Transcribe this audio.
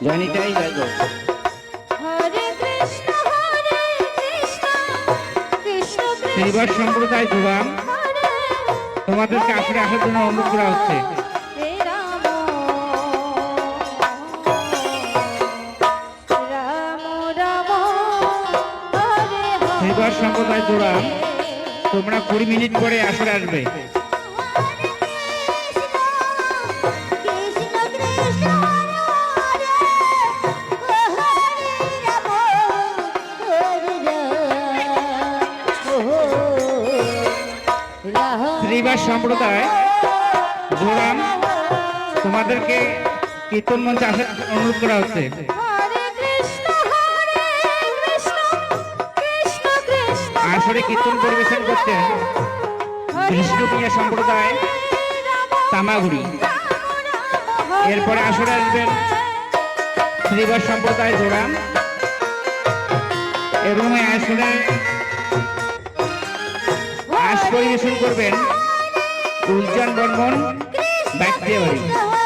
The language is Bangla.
জানিটাই যাইব। হরে কৃষ্ণ কৃষ্ণ শ্রীবাস সম্প্রদায় জোড়াম তোমাদেরকে আসরে আসার জন্য অনুরোধ করা হচ্ছে। শ্রীবাস সম্প্রদায় জোড়াম তোমরা 20 মিনিট পরে আসরে আসবে। শ্রীবাস সম্প্রদায় জোড়াম তোমাদেরকে কীর্তন মঞ্চে আসার অনুরোধ করা হচ্ছে। আসরে কীর্তন পরিবেশন করছেন কৃষ্ণপ্রিয়া সম্প্রদায় তামাগুড়ি। এরপরে আসরে আসবেন শ্রীবাস সম্প্রদায় জোড়াম এবং আসরে আস পরিবেশন করবেন উজ্জ্বল বর্মন ব্যাকটেরিয়া।